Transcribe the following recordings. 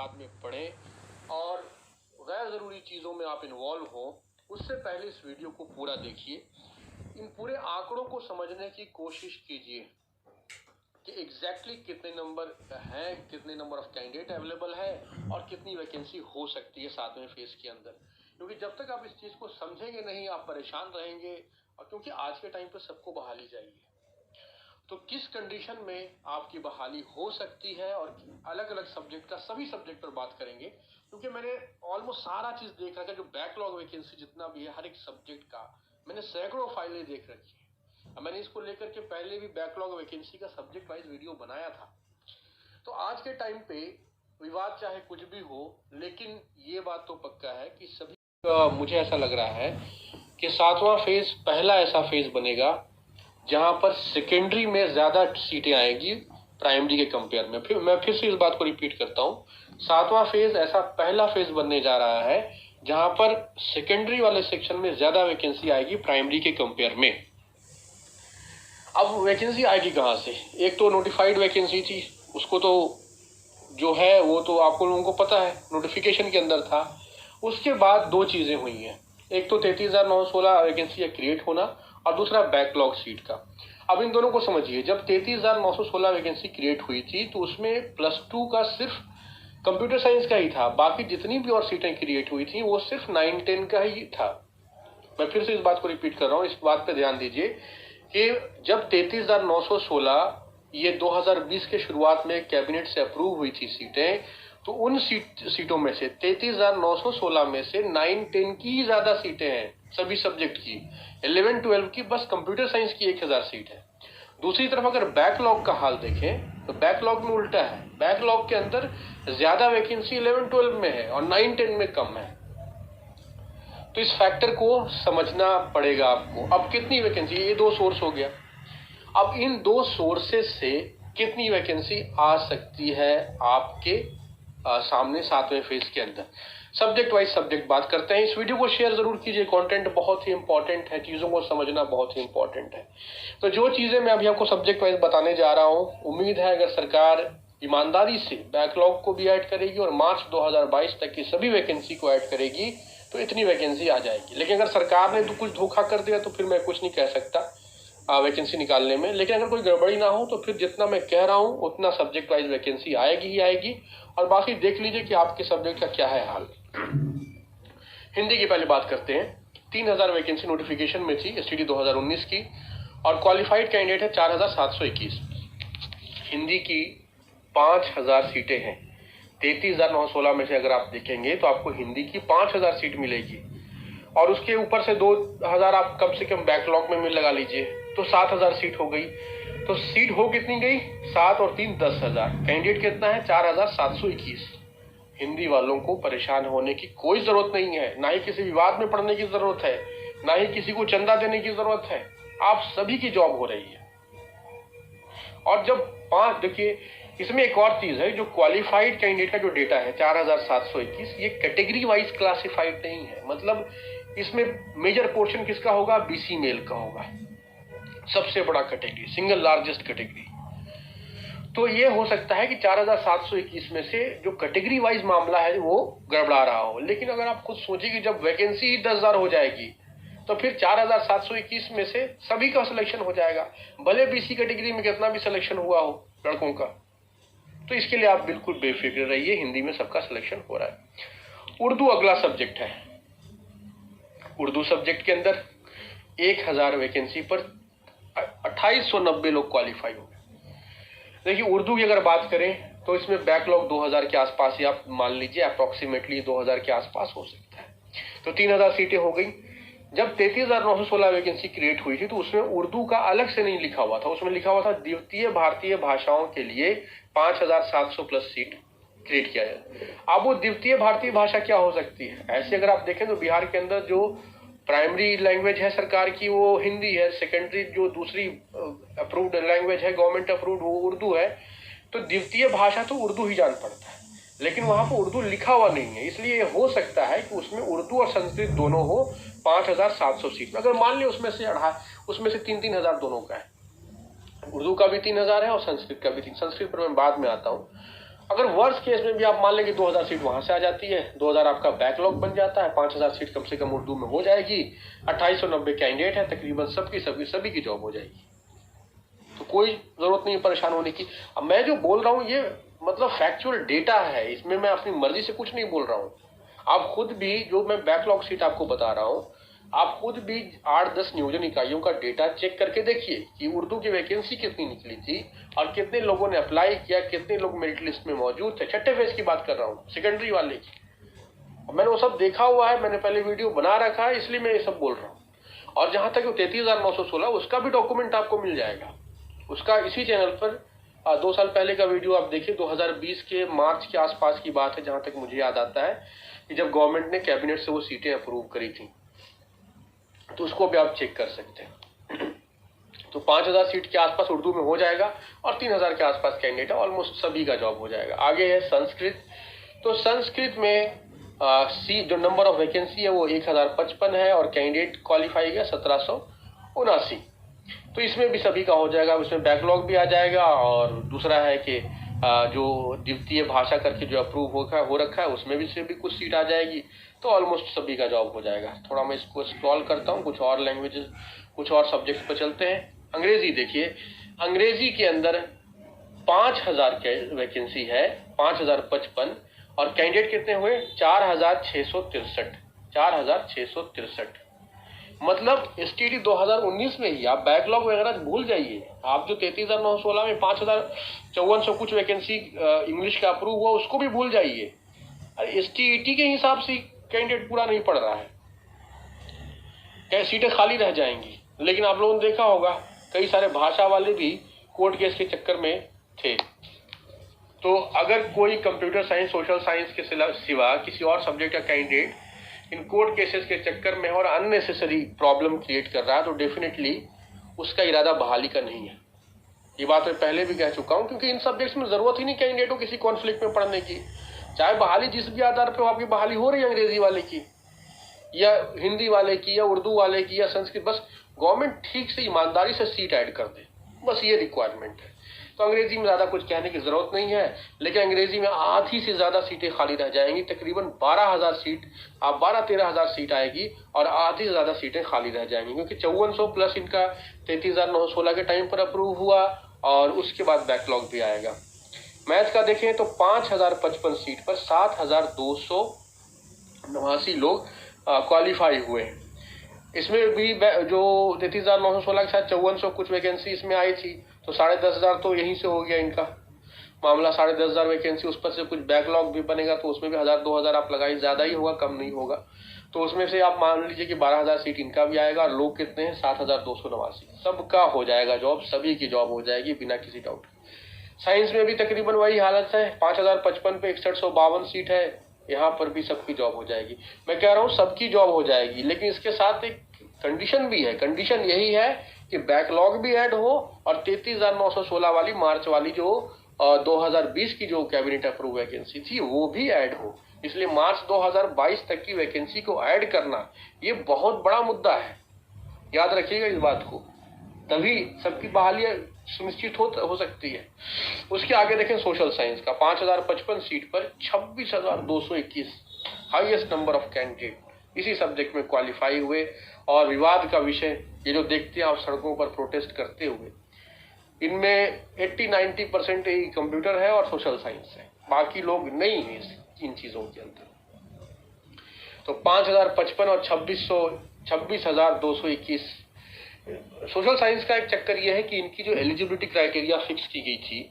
बाद में पढ़ें और गैर ज़रूरी चीज़ों में आप इन्वॉल्व हों, उससे पहले इस वीडियो को पूरा देखिए। इन पूरे आंकड़ों को समझने की कोशिश कीजिए कि एग्जैक्टली कितने नंबर हैं, कितने नंबर ऑफ कैंडिडेट अवेलेबल है और कितनी वैकेंसी हो सकती है 7वें फेज के अंदर। क्योंकि जब तक आप इस चीज़ को समझेंगे नहीं, आप परेशान रहेंगे। और क्योंकि आज के टाइम पर सबको बहाली चाहिए, तो किस कंडीशन में आपकी बहाली हो सकती है और अलग अलग सब्जेक्ट का, सभी सब्जेक्ट पर बात करेंगे। क्योंकि मैंने ऑलमोस्ट सारा चीज़ देख रखा है, जो बैकलॉग वैकेंसी जितना भी है हर एक सब्जेक्ट का, मैंने सैकड़ों फाइलें देख रखी है। मैंने इसको लेकर के पहले भी बैकलॉग वैकेंसी का सब्जेक्ट वाइज वीडियो बनाया था। तो आज के टाइम पे विवाद चाहे कुछ भी हो, लेकिन ये बात तो पक्का है कि सभी मुझे ऐसा लग रहा है कि 7वां फेज पहला ऐसा फेज बनेगा जहां पर सेकेंडरी में ज्यादा सीटें आएंगी प्राइमरी के कंपेयर में। मैं फिर से इस बात को रिपीट करता हूं, 7वां फेज ऐसा पहला फेज बनने जा रहा है जहां पर सेकेंडरी वाले सेक्शन में ज्यादा वैकेंसी आएगी प्राइमरी के कंपेयर में। अब वैकेंसी आएगी कहां से? एक तो नोटिफाइड वैकेंसी थी, उसको तो जो है वो तो आपको लोगों को पता है, नोटिफिकेशन के अंदर था। उसके बाद दो चीजें हुई हैं, एक तो 33,916 वैकेंसी क्रिएट होना और दूसरा बैकलॉग सीट का। अब इन दोनों को समझिए, जब 33,916 वैकेंसी क्रिएट हुई थी तो उसमें +2 का सिर्फ कंप्यूटर साइंस का ही था, बाकी जितनी भी और सीटें क्रिएट हुई थी वो सिर्फ 9-10 का ही था। मैं फिर से इस बात को रिपीट कर रहा हूँ, इस बात पे ध्यान दीजिए कि जब 33,916 ये 2020 के शुरुआत में कैबिनेट से अप्रूव हुई थी सीटें, तो उन सीटों में से 33,916 में से 9-10 की ही ज्यादा सीटें हैं सभी सब्जेक्ट की, 11-12 की बस कंप्यूटर साइंस की 1000 सीट है। दूसरी तरफ अगर बैकलॉग का हाल देखें तो बैकलॉग में उल्टा है, बैकलॉग के अंदर ज्यादा वैकेंसी 11-12 में है और 9-10 में कम है। तो इस फैक्टर को समझना पड़ेगा आपको। अब कितनी वैकेंसी, ये दो सोर्स हो गया, अब इन दो सोर्सेस से कितनी वैकेंसी आ सकती है आपके सामने 7वें फेज के अंदर। सब्जेक्ट वाइज सब्जेक्ट बात करते हैं। इस वीडियो को शेयर जरूर कीजिए, कंटेंट बहुत ही इंपॉर्टेंट है, चीजों को समझना बहुत ही इंपॉर्टेंट है। तो जो चीजें मैं अभी आपको सब्जेक्ट वाइज बताने जा रहा हूं, उम्मीद है अगर सरकार ईमानदारी से बैकलॉग को भी ऐड करेगी और मार्च 2022 तक की सभी वैकेंसी को ऐड करेगी तो इतनी वैकेंसी आ जाएगी। लेकिन अगर सरकार ने तो कुछ धोखा कर दिया तो फिर मैं कुछ नहीं कह सकता वैकेंसी निकालने में। लेकिन अगर कोई गड़बड़ी ना हो तो फिर जितना मैं कह रहा हूं उतना सब्जेक्ट वाइज वैकेंसी आएगी ही आएगी। और बाकी देख लीजिए कि आपके सब्जेक्ट का क्या है हाल। हिंदी की पहले बात करते हैं। 3000 वैकेंसी नोटिफिकेशन में थी एसटीडी 2019 की और क्वालिफाइड कैंडिडेट है 4721। हिंदी की 5000 सीटें हैं। 33,916 में से अगर आप देखेंगे तो आपको हिंदी की 5000 सीट मिलेगी और उसके ऊपर से 2000 आप कम से कम बैकलॉग में मिल लगा लीजिए तो 7000 सीट हो गई। तो सीट हो कितनी गई? 7 और 3 10,000। कैंडिडेट कितना है? 4721। हिंदी वालों को परेशान होने की कोई जरूरत नहीं है, ना ही किसी विवाद में पड़ने की जरूरत है, ना ही किसी को चंदा देने की जरूरत है। आप सभी की जॉब हो रही है। और जब 5 देखिए, इसमें एक और चीज है, जो क्वालिफाइड कैंडिडेट का जो डेटा है 4721, ये कैटेगरी वाइज क्लासिफाइड नहीं है। मतलब इसमें मेजर पोर्शन किसका होगा? बीसी मेल का होगा, सबसे बड़ा कैटेगरी, सिंगल लार्जेस्ट कैटेगरी। तो ये हो सकता है कि 4721 में से जो कैटेगरी वाइज मामला है वो गड़बड़ा रहा हो। लेकिन अगर आप खुद सोचिए कि जब वैकेंसी 10,000 हो जाएगी तो फिर 4721 में से सभी का सिलेक्शन हो जाएगा, भले बीसी कैटेगरी में कितना भी सिलेक्शन हुआ हो लड़कों का। तो इसके लिए आप बिल्कुल बेफिक्र रहिए, हिंदी में सबका सिलेक्शन हो रहा है। उर्दू अगला सब्जेक्ट है। उर्दू सब्जेक्ट के अंदर 1000 वैकेंसी पर 2890 लोग क्वालिफाई हो गए। देखिए, उर्दू की अगर बात करें तो इसमें बैकलॉग 2000 के आसपास ही आप मान लीजिए, अप्रोक्सीमेटली 2000 के आसपास हो सकता है। तो 3000 सीटें हो गई। जब 33,916 वैकेंसी क्रिएट हुई थी तो उसमें उर्दू का अलग से नहीं लिखा हुआ था, उसमें लिखा हुआ था द्वितीय भारतीय भाषाओं के लिए 5700 प्लस सीट क्रिएट किया जाए। अब वो द्वितीय भारतीय भाषा क्या हो सकती है? ऐसे अगर आप देखें तो बिहार के अंदर जो प्राइमरी लैंग्वेज है सरकार की वो हिंदी है, सेकेंडरी जो दूसरी अप्रूव्ड लैंग्वेज है गवर्नमेंट अप्रूव्ड वो उर्दू है। तो द्वितीय भाषा तो उर्दू ही जान पड़ता है, लेकिन वहां पर उर्दू लिखा हुआ नहीं है। इसलिए हो सकता है कि उसमें उर्दू और संस्कृत दोनों हो 5700 सीट में। अगर मान लिया उसमें से 3-3 हजार दोनों का है, उर्दू का भी 3000 है और संस्कृत का भी 3। संस्कृत पर मैं बाद में आता हूँ। अगर वर्स्ट केस में भी आप मान लें कि 2000 सीट वहां से आ जाती है, 2000 आपका बैकलॉग बन जाता है, 5000 सीट कम से कम उर्दू में हो जाएगी, 2890 कैंडिडेट है, तकरीबन सभी की जॉब हो जाएगी। तो कोई जरूरत नहीं परेशान होने की। अब मैं जो बोल रहा हूँ ये मतलब फैक्चुअल डेटा है, इसमें मैं अपनी मर्जी से कुछ नहीं बोल रहा हूँ। आप खुद भी, जो मैं बैकलॉग सीट आपको बता रहा हूँ, आप खुद भी 8-10 नियोजन इकाइयों का डेटा चेक करके देखिए कि उर्दू की वैकेंसी कितनी निकली थी और कितने लोगों ने अप्लाई किया, कितने लोग मेरिट लिस्ट में मौजूद थे। छठे फेज की बात कर रहा हूँ, सेकेंडरी वाले की। मैंने वो सब देखा हुआ है, मैंने पहले वीडियो बना रखा है, इसलिए मैं ये सब बोल रहा हूँ। और जहां तक 33,916 उसका भी डॉक्यूमेंट आपको मिल जाएगा, उसका इसी चैनल पर 2 साल पहले का वीडियो आप देखिए, 2020 के मार्च के आसपास की बात है, जहां तक मुझे याद आता है कि जब गवर्नमेंट ने कैबिनेट से वो सीटें अप्रूव करी थी, तो उसको भी आप चेक कर सकते हैं। तो 5000 सीट के आसपास उर्दू में हो जाएगा और 3000 के आसपास कैंडिडेट है, ऑलमोस्ट सभी का जॉब हो जाएगा। आगे है संस्कृत। तो संस्कृत में जो नंबर ऑफ वैकेंसी है वो 1055 है और कैंडिडेट क्वालिफाई है 1779। तो इसमें भी सभी का हो जाएगा, इसमें बैकलॉग भी आ जाएगा। और दूसरा है कि जो द्वितीय भाषा करके जो अप्रूव हो रखा है उसमें भी से भी कुछ सीट आ जाएगी। तो ऑलमोस्ट सभी का जॉब हो जाएगा। थोड़ा मैं इसको स्क्रॉल करता हूँ, कुछ और लैंग्वेजेस, कुछ और सब्जेक्ट पर चलते हैं। अंग्रेजी देखिए, अंग्रेजी के अंदर 5000 के वैकेंसी है, 5055 और कैंडिडेट कितने हुए 4663। 4663 मतलब एसटीडी 2019 में ही। आप बैकलॉग वगैरह भूल जाइए, आप जो 33,916 में 5454 कुछ वैकेंसी इंग्लिश का अप्रूव हुआ उसको भी भूल जाइए। एसटीईटी के हिसाब से कैंडिडेट पूरा नहीं पड़ रहा है, सीटें खाली रह जाएंगी। लेकिन आप लोगों ने देखा होगा कई सारे भाषा वाले भी कोर्ट केस के चक्कर में थे। तो अगर कोई कंप्यूटर साइंस, सोशल साइंस के सिवा किसी और सब्जेक्ट का कैंडिडेट इन कोर्ट केसेस के चक्कर में और अननेसेसरी प्रॉब्लम क्रिएट कर रहा है, तो डेफिनेटली उसका इरादा बहाली का नहीं है। ये बात मैं पहले भी कह चुका हूं, क्योंकि इन सब्जेक्ट्स में जरूरत ही नहीं कैंडिडेट को किसी कॉन्फ्लिक्ट में पढ़ने की। चाहे बहाली जिस भी आधार पर आपकी बहाली हो रही है, अंग्रेजी वाले की या हिंदी वाले की या उर्दू वाले की या संस्कृत, बस गवर्नमेंट ठीक से ईमानदारी से सीट ऐड कर दे, बस ये रिक्वायरमेंट है। तो अंग्रेजी में ज्यादा कुछ कहने की जरूरत नहीं है, लेकिन अंग्रेजी में आधी से ज्यादा सीटें खाली रह जाएंगी। तकरीबन 12,000 सीट, 12-13,000 सीट आएगी और आधी से ज्यादा सीटें खाली रह जाएंगी, क्योंकि 5400 प्लस इनका 33,916 के टाइम पर अप्रूव हुआ और उसके बाद बैकलॉग भी आएगा। मैथ का देखें तो 5055 सीट पर 7,289 लोग क्वालिफाई हुए। इसमें भी जो 33,916 के साथ 5400 कुछ वैकेंसी इसमें आई थी, तो 10,500 तो यहीं से हो गया इनका मामला। 10,500 वैकेंसी, उस पर से कुछ बैकलॉग भी बनेगा, तो उसमें भी 1000-2000 आप लगाइए, ज्यादा ही होगा, कम नहीं होगा। तो उसमें से आप मान लीजिए कि 12,000 सीट इनका भी आएगा। और लोग कितने हैं 7,289। सबका हो जाएगा जॉब, सभी की जॉब हो जाएगी बिना किसी डाउट। साइंस में भी तकरीबन वही हालत है, 5055 पे 6152 सीट है, यहाँ पर भी सबकी जॉब हो जाएगी। मैं कह रहा हूँ सबकी जॉब हो जाएगी, लेकिन इसके साथ एक कंडीशन भी है। कंडीशन यही है कि बैकलॉग भी ऐड हो और 33,916 वाली मार्च वाली जो 2020 की जो कैबिनेट अप्रूव वैकेंसी थी वो भी ऐड हो। इसलिए मार्च 2022 तक की वैकेंसी को ऐड करना ये बहुत बड़ा मुद्दा है, याद रखिएगा इस बात को, तभी सबकी बहाली सुनिश्चित हो सकती है। उसके आगे देखें सोशल साइंस का 5055 सीट पर 26,221 हाईएस्ट नंबर ऑफ कैंडिडेट इसी सब्जेक्ट में क्वालिफाई हुए। और विवाद का विषय ये जो देखते हैं आप सड़कों पर प्रोटेस्ट करते हुए, इनमें 80-90% ही कंप्यूटर है और सोशल साइंस है, बाकी लोग नहीं है इन चीजों के अंदर। तो 5055 और 26,221 सोशल साइंस का एक चक्कर यह है कि इनकी जो एलिजिबिलिटी क्राइटेरिया फिक्स की गई थी,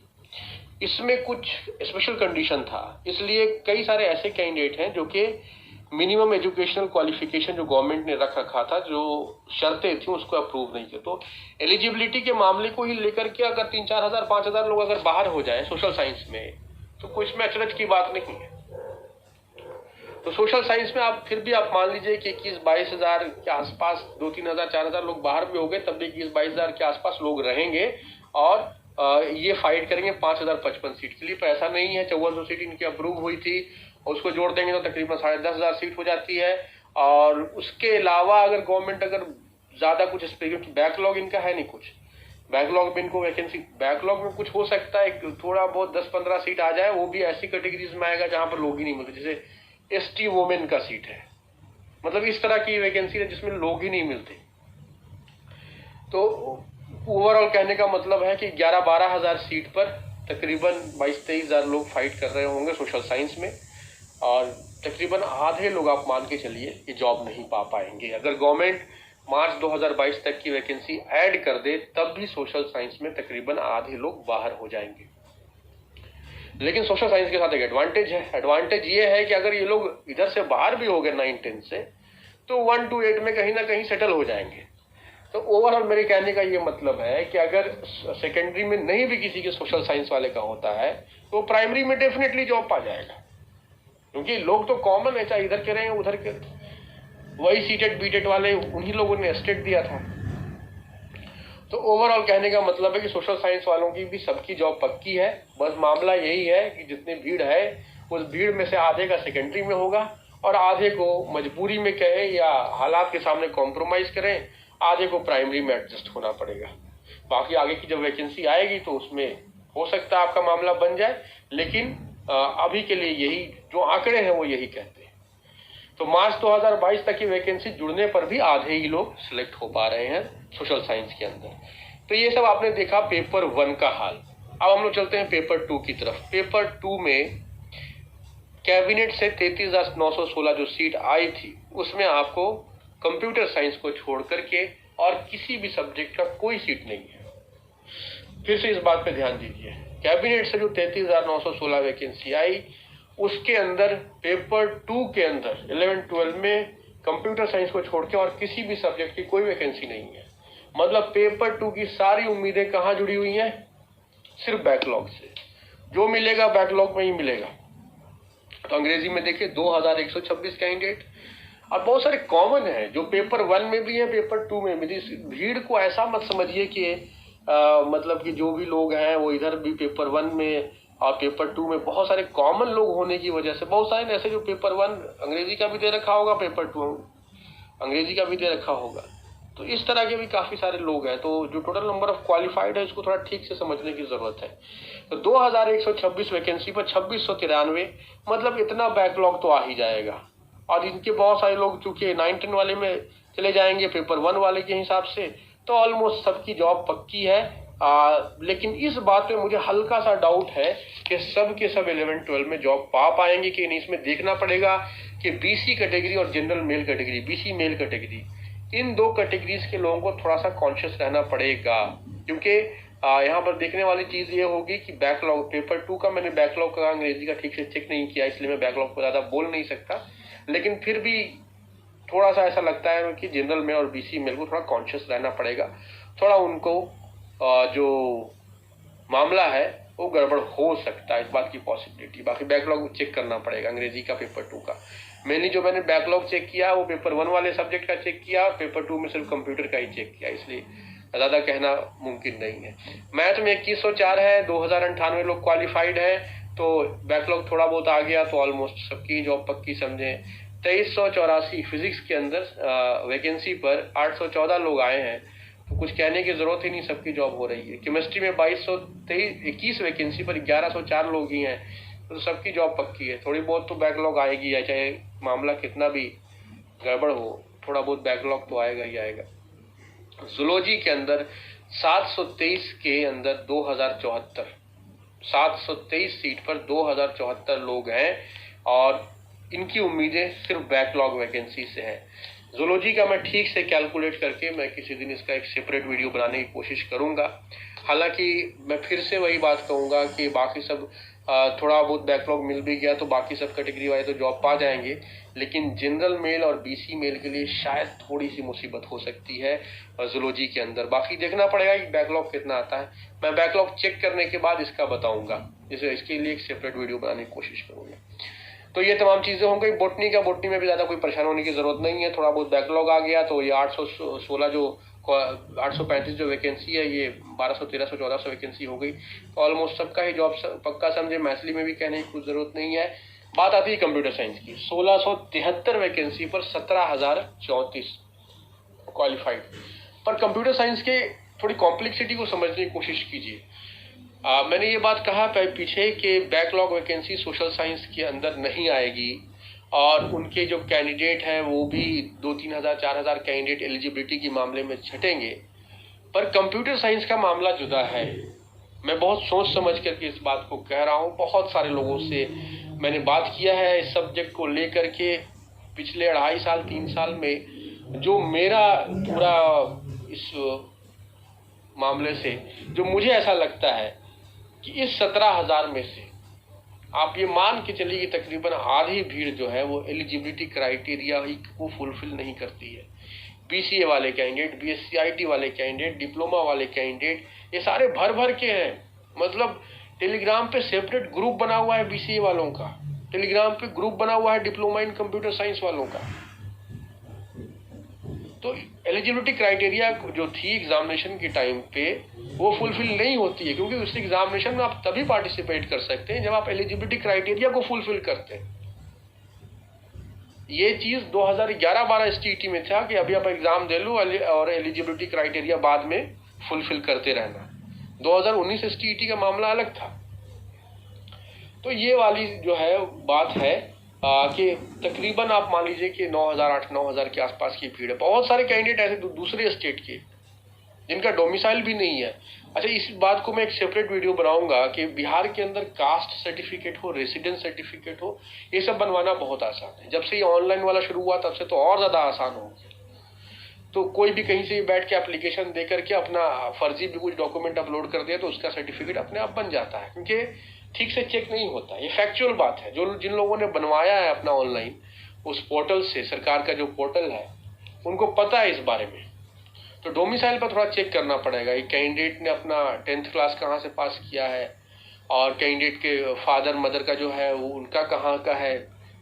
इसमें कुछ स्पेशल कंडीशन था। इसलिए कई सारे ऐसे कैंडिडेट हैं जो कि मिनिमम एजुकेशनल क्वालिफिकेशन जो गवर्नमेंट ने रखा था, जो शर्तें थी, उसको अप्रूव नहीं किया। तो एलिजिबिलिटी के मामले को ही लेकर के अगर 3-4 हजार 5 हजार लोग अगर बाहर हो जाए सोशल साइंस में, तो कोई इसमें अचरज की बात नहीं है। तो सोशल साइंस में आप फिर भी आप मान लीजिए कि 21-22 हजार के आसपास 2-3 हजार 4 हजार लोग बाहर भी हो गए, तब भी 21-22 हजार के आसपास लोग रहेंगे और ये फाइट करेंगे 5055 सीट के लिए। तो ऐसा नहीं है 5400 सीट इनकी अप्रूव हुई थी, उसको जोड़ देंगे तो तकरीबन 10,500 सीट हो जाती है। और उसके अलावा अगर गवर्नमेंट अगर ज्यादा कुछ बैकलॉग इनका है नहीं कुछ, बैकलॉग में इनको वैकेंसी, बैकलॉग में कुछ हो सकता है थोड़ा बहुत 10-15 सीट आ जाए, वो भी ऐसी कैटेगरीज में आएगा जहां पर लोग ही नहीं मिलते, जैसे एसटी वोमेन का सीट है, मतलब इस तरह की वैकेंसी है जिसमें लोग ही नहीं मिलते। तो ओवरऑल कहने का मतलब है कि 11-12 हज़ार सीट पर तकरीबन 22-23 हज़ार लोग फाइट कर रहे होंगे सोशल साइंस में, और तकरीबन आधे लोग आप मान के चलिए ये जॉब नहीं पा पाएंगे। अगर गवर्नमेंट मार्च 2022 तक की वैकेंसी ऐड कर दे तब भी सोशल साइंस में तकरीबन आधे लोग बाहर हो जाएंगे। लेकिन सोशल साइंस के साथ एक एडवांटेज है, एडवांटेज ये है कि अगर ये लोग इधर से बाहर भी हो गए 9-10 से, तो 1 to 8 में कहीं ना कहीं सेटल हो जाएंगे। तो ओवरऑल मेरे कहने का ये मतलब है कि अगर सेकेंडरी में नहीं भी किसी के सोशल साइंस वाले का होता है तो प्राइमरी में डेफिनेटली जॉब पा जाएगा, क्योंकि लोग तो कॉमन है, चाहे इधर के रहे उधर के। वही सीटेट बीटेट वाले उन्हीं लोगों ने एस्टेट दिया था। तो ओवरऑल कहने का मतलब है कि सोशल साइंस वालों की भी सबकी जॉब पक्की है, बस मामला यही है कि जितनी भीड़ है उस भीड़ में से आधे का सेकेंडरी में होगा और आधे को मजबूरी में कहें या हालात के सामने कॉम्प्रोमाइज करें, आधे को प्राइमरी में एडजस्ट होना पड़ेगा। बाकी आगे की जब वैकेंसी आएगी तो उसमें हो सकता है आपका मामला बन जाए, लेकिन अभी के लिए यही जो आंकड़े हैं वो यही कहते हैं। तो मार्च 2022 तक की वैकेंसी जुड़ने पर भी आधे ही लोग सिलेक्ट हो पा रहे हैं सोशल साइंस के अंदर। तो ये सब आपने देखा पेपर 1 का हाल। अब हम लोग चलते हैं पेपर 2 की तरफ। पेपर 2 में कैबिनेट से 33,916 जो सीट आई थी उसमें आपको कंप्यूटर साइंस को छोड़ करके और किसी भी सब्जेक्ट का कोई सीट नहीं है। फिर से इस बात पे ध्यान दीजिए, कैबिनेट से जो 33,916 वैकेंसी आई उसके अंदर पेपर 2 के अंदर 11-12 में कंप्यूटर साइंस को छोड़ के और किसी भी सब्जेक्ट की कोई वैकेंसी नहीं है। मतलब पेपर 2 की सारी उम्मीदें कहाँ जुड़ी हुई हैं? सिर्फ बैकलॉग से। जो मिलेगा बैकलॉग में ही मिलेगा। तो अंग्रेजी में देखिए 2126 कैंडिडेट, और बहुत सारे कॉमन है जो पेपर 1 में भी है पेपर 2 में भी। भीड़ को ऐसा मत समझिए कि मतलब कि जो भी लोग हैं वो इधर भी पेपर 1 में और पेपर 2 में बहुत सारे कॉमन लोग होने की वजह से बहुत सारे ऐसे जो पेपर 1 अंग्रेजी का भी दे रखा होगा, पेपर 2 अंग्रेजी का भी दे रखा होगा। तो इस तरह के भी काफी सारे लोग हैं। तो जो टोटल नंबर ऑफ क्वालिफाइड है इसको थोड़ा ठीक से समझने की जरूरत है। तो 2126 वैकेंसी पर 2693, मतलब इतना बैकलॉग तो आ ही जाएगा। और इनके बहुत सारे लोग चूंकि 9-10 वाले में चले जाएंगे पेपर 1 वाले के हिसाब से, तो ऑलमोस्ट सबकी जॉब पक्की है। लेकिन इस बात पे मुझे हल्का सा डाउट है कि सब के सब 11-12 में जॉब पा पाएंगे कि नहीं। इसमें देखना पड़ेगा कि बीसी कैटेगरी और general male category, BC male category, इन दो कैटेगरीज के लोगों को थोड़ा सा कॉन्शियस रहना पड़ेगा। क्योंकि यहाँ पर देखने वाली चीज ये होगी कि बैकलॉग पेपर 2 का मैंने बैकलॉग का अंग्रेजी का ठीक से चेक नहीं किया, इसलिए मैं बैकलॉग को ज्यादा बोल नहीं सकता। लेकिन फिर भी थोड़ा सा ऐसा लगता है कि जनरल मेल और बीसी मेल को थोड़ा कॉन्शियस रहना पड़ेगा। थोड़ा उनको जो मामला है वो गड़बड़ हो सकता है, इस बात की पॉसिबिलिटी। बाकी बैकलॉग चेक करना पड़ेगा अंग्रेजी का पेपर 2 का। मेनली जो मैंने बैकलॉग चेक किया वो पेपर 1 वाले सब्जेक्ट का चेक किया, पेपर 2 में सिर्फ कंप्यूटर का ही चेक किया, इसलिए ज्यादा कहना मुमकिन नहीं है। मैथ में 2104 है, 2098 लोग क्वालिफाइड है, तो बैकलॉग थोड़ा बहुत आ गया तो ऑलमोस्ट सबकी जॉब पक्की समझे। 2384 फिजिक्स के अंदर वैकेंसी पर 814 लोग आए हैं, तो कुछ कहने की जरूरत ही नहीं, सबकी जॉब हो रही है। केमिस्ट्री में 2221 वैकेंसी पर 1104 लोग ही हैं, तो सबकी जॉब पक्की है। थोड़ी बहुत तो बैकलॉग आएगी, या चाहे मामला कितना भी गड़बड़ हो, थोड़ा बहुत बैकलॉग तो आएगा ही आएगा। जूलॉजी के अंदर 723 के अंदर 2074, 723 सीट पर 2074 लोग हैं और इनकी उम्मीदें सिर्फ बैकलॉग वैकेंसी से हैं। जूलॉजी का मैं ठीक से कैलकुलेट करके मैं किसी दिन इसका एक सेपरेट वीडियो बनाने की कोशिश करूंगा। हालांकि मैं फिर से वही बात कहूंगा कि बाकी सब थोड़ा बहुत बैकलॉग मिल भी गया तो बाकी सब कैटेगरी वाले तो जॉब पा जाएंगे, लेकिन जनरल मेल और बीसी मेल के लिए शायद थोड़ी सी मुसीबत हो सकती है जूलॉजी के अंदर। बाकी देखना पड़ेगा कि बैकलॉग कितना आता है। मैं बैकलॉग चेक करने के बाद इसका बताऊंगा, इसके लिए एक सेपरेट वीडियो बनाने की कोशिश करूंगा। तो ये तमाम चीजें हो गई बोटनी का। बोटनी में भी ज्यादा कोई परेशान होने की जरूरत नहीं है, थोड़ा बहुत बैकलॉग आ गया तो ये 816 जो 835 जो वैकेंसी है ये 1200, 1300, 1400 वैकेंसी हो गई, तो ऑलमोस्ट सबका ही जॉब पक्का समझे। मैथली में भी कहने की कुछ जरूरत नहीं है। बात आती है कंप्यूटर साइंस की। 1673 वैकेंसी पर 17,034 क्वालिफाइड। पर कंप्यूटर साइंस के थोड़ी कॉम्प्लेक्सिटी को समझने की कोशिश कीजिए। मैंने ये बात कहा पीछे कि बैकलॉग वैकेंसी सोशल साइंस के अंदर नहीं आएगी और उनके जो कैंडिडेट हैं वो भी 2-3 हज़ार 4 हज़ार कैंडिडेट एलिजिबिलिटी के मामले में छटेंगे, पर कंप्यूटर साइंस का मामला जुदा है। मैं बहुत सोच समझ करके इस बात को कह रहा हूँ। बहुत सारे लोगों से मैंने बात किया है इस सब्जेक्ट को लेकर के। पिछले 2.5 साल 3 साल में जो मेरा पूरा इस मामले से जो मुझे ऐसा लगता है कि इस 17,000 में से आप ये मान के चलिए कि तकरीबन आधी भीड़ जो है वो एलिजिबिलिटी क्राइटेरिया ही को फुलफिल नहीं करती है। बीसीए वाले कैंडिडेट, बीएससी आईटी वाले कैंडिडेट, डिप्लोमा वाले कैंडिडेट, ये सारे भर भर के हैं। मतलब टेलीग्राम पे सेपरेट ग्रुप बना हुआ है बीसीए वालों का, टेलीग्राम पे ग्रुप बना हुआ है डिप्लोमा इन कंप्यूटर साइंस वालों का। तो एलिजिबिलिटी क्राइटेरिया जो थी एग्जामिनेशन के टाइम पे वो फुलफिल नहीं होती है, क्योंकि उस एग्जामिनेशन में आप तभी पार्टिसिपेट कर सकते हैं जब आप एलिजिबिलिटी क्राइटेरिया को फुलफिल करते हैं। ये चीज 2011-12 एसटीईटी में था कि अभी आप एग्जाम दे लो और एलिजिबिलिटी क्राइटेरिया बाद में फुलफिल करते रहना। 2019 एसटीईटी का मामला अलग था। तो ये वाली जो है बात है कि तकरीबन आप मान लीजिए कि 9,000 8-9,000 के आसपास की भीड़ है। बहुत सारे कैंडिडेट ऐसे दूसरे स्टेट के जिनका डोमिसाइल भी नहीं है। अच्छा, इस बात को मैं एक सेपरेट वीडियो बनाऊंगा कि बिहार के अंदर कास्ट सर्टिफिकेट हो, रेसिडेंस सर्टिफिकेट हो, ये सब बनवाना बहुत आसान है। जब से ये ऑनलाइन वाला शुरू हुआ तब से तो और ज़्यादा आसान हो गया। तो कोई भी कहीं से बैठ के एप्लीकेशन दे करके अपना फर्जी भी कुछ डॉक्यूमेंट अपलोड कर दिया तो उसका सर्टिफिकेट अपने आप बन जाता है, क्योंकि ठीक से चेक नहीं होता। ये फैक्चुअल बात है। जो जिन लोगों ने बनवाया है अपना ऑनलाइन उस पोर्टल से, सरकार का जो पोर्टल है, उनको पता है इस बारे में। तो डोमिसाइल पर थोड़ा चेक करना पड़ेगा। एक कैंडिडेट ने अपना 10th क्लास कहाँ से पास किया है और कैंडिडेट के फादर मदर का जो है वो उनका कहाँ का है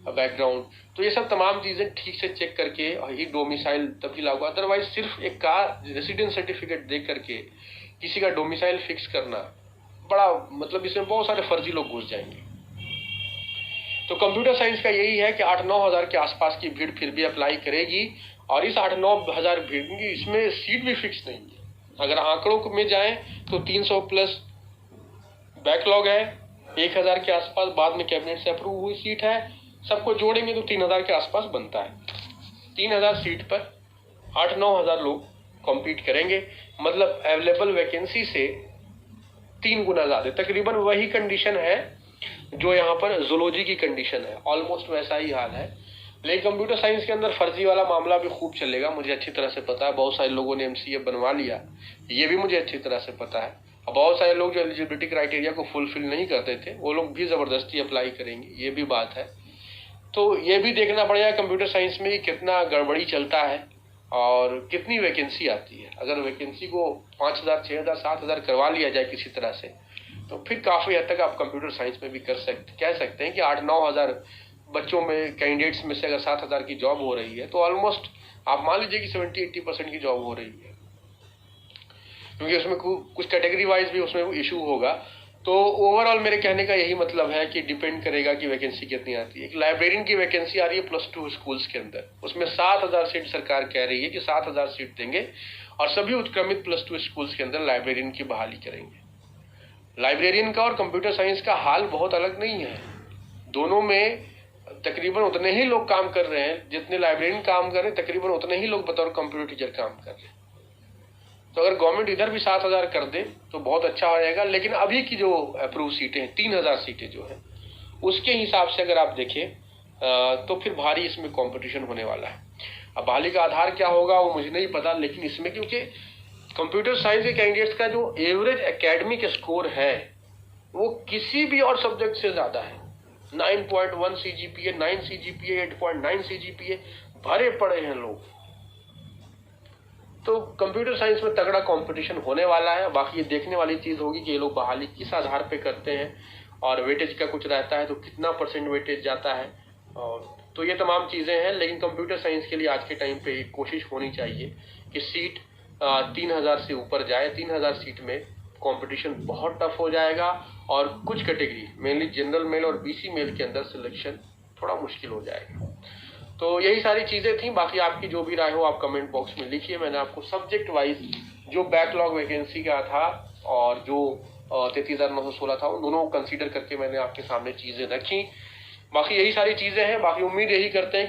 बैकग्राउंड। तो ये सब तमाम चीज़ें ठीक से चेक करके ही डोमिसाइल तभी लागू। अदरवाइज सिर्फ एक का रेसिडेंस सर्टिफिकेट देख करके किसी का डोमिसाइल फिक्स करना बड़ा, मतलब इसमें बहुत सारे फर्जी लोग घुस जाएंगे। तो कंप्यूटर साइंस का यही है कि 8-9 हज़ार के आसपास की भीड़ फिर भी अप्लाई करेगी और इस 8-9 हज़ार भीड़ की इसमें सीट भी फिक्स नहीं है। अगर आंकड़ों में जाएं तो 300 प्लस बैकलॉग है, 1,000 के आसपास बाद में कैबिनेट से अप्रूव हुई सीट है। सबको जोड़ेंगे तो 3,000 के आसपास बनता है। 3,000 सीट पर 8-9 हज़ार लोग कॉम्पीट करेंगे, मतलब अवेलेबल वैकेंसी से 3 गुना ज़्यादा। तकरीबन वही कंडीशन है जो यहाँ पर जूलॉजी की कंडीशन है, ऑलमोस्ट वैसा ही हाल है। लेकिन कंप्यूटर साइंस के अंदर फर्जी वाला मामला भी खूब चलेगा, मुझे अच्छी तरह से पता है। बहुत सारे लोगों ने एमसीए बनवा लिया, ये भी मुझे अच्छी तरह से पता है। और बहुत सारे लोग जो एलिजिबिलिटी क्राइटेरिया को फुलफिल नहीं करते थे वो लोग भी ज़बरदस्ती अप्लाई करेंगे, ये भी बात है। तो ये भी देखना पड़ेगा कंप्यूटर साइंस में कितना गड़बड़ी चलता है और कितनी वैकेंसी आती है। अगर वैकेंसी को 5,000 6,000 7,000 करवा लिया जाए किसी तरह से तो फिर काफ़ी हद तक आप कंप्यूटर साइंस में भी कह सकते हैं कि 8-9 हज़ार बच्चों में, कैंडिडेट्स में से अगर 7,000 की जॉब हो रही है तो ऑलमोस्ट आप मान लीजिए कि 70-80% की जॉब हो रही है, क्योंकि उसमें कुछ कैटेगरी वाइज भी उसमें इशू होगा। तो ओवरऑल मेरे कहने का यही मतलब है कि डिपेंड करेगा कि वैकेंसी कितनी आती है। एक लाइब्रेरियन की वैकेंसी आ रही है +2 स्कूल्स के अंदर, उसमें 7,000 सीट सरकार कह रही है कि 7,000 सीट देंगे और सभी उत्क्रमित +2 स्कूल्स के अंदर लाइब्रेरियन की बहाली करेंगे। लाइब्रेरियन का और कंप्यूटर साइंस का हाल बहुत अलग नहीं है। दोनों में तकरीबन उतने ही लोग काम कर रहे हैं जितने लाइब्रेरियन काम कर रहे हैं, तकरीबन उतने ही लोग बतौर कंप्यूटर टीचर काम कर रहे हैं। तो अगर गवर्नमेंट इधर भी 7,000 कर दे तो बहुत अच्छा हो जाएगा। लेकिन अभी की जो अप्रूव सीटें हैं, 3,000 सीटें जो हैं, उसके हिसाब से अगर आप देखें तो फिर भारी इसमें कंपटीशन होने वाला है। अब बहाली का आधार क्या होगा वो मुझे नहीं पता, लेकिन इसमें क्योंकि कंप्यूटर साइंस के कैंडिडेट्स का जो एवरेज एकेडमिक स्कोर है वो किसी भी और सब्जेक्ट से ज़्यादा है। 9.1 CGPA, 9 CGPA, 8.9 CGPA, भरे पड़े हैं लोग। तो कंप्यूटर साइंस में तगड़ा कंपटीशन होने वाला है। बाकी ये देखने वाली चीज़ होगी कि ये लोग बहाली किस आधार पे करते हैं और वेटेज का कुछ रहता है तो कितना % वेटेज जाता है, और तो ये तमाम चीज़ें हैं। लेकिन कंप्यूटर साइंस के लिए आज के टाइम पे एक कोशिश होनी चाहिए कि सीट 3,000 से ऊपर जाए। 3,000 सीट में कंपटीशन बहुत टफ हो जाएगा और कुछ कैटेगरी, मेनली जनरल मेल और BC मेल के अंदर सिलेक्शन थोड़ा मुश्किल हो जाएगा। तो यही सारी चीज़ें थी। बाकी आपकी जो भी राय हो आप कमेंट बॉक्स में लिखिए। मैंने आपको सब्जेक्ट वाइज जो बैकलॉग वैकेंसी का था और जो 33,916 था, उन दोनों को कंसीडर करके मैंने आपके सामने चीज़ें रखी। बाकी यही सारी चीज़ें हैं। बाकी उम्मीद यही करते हैं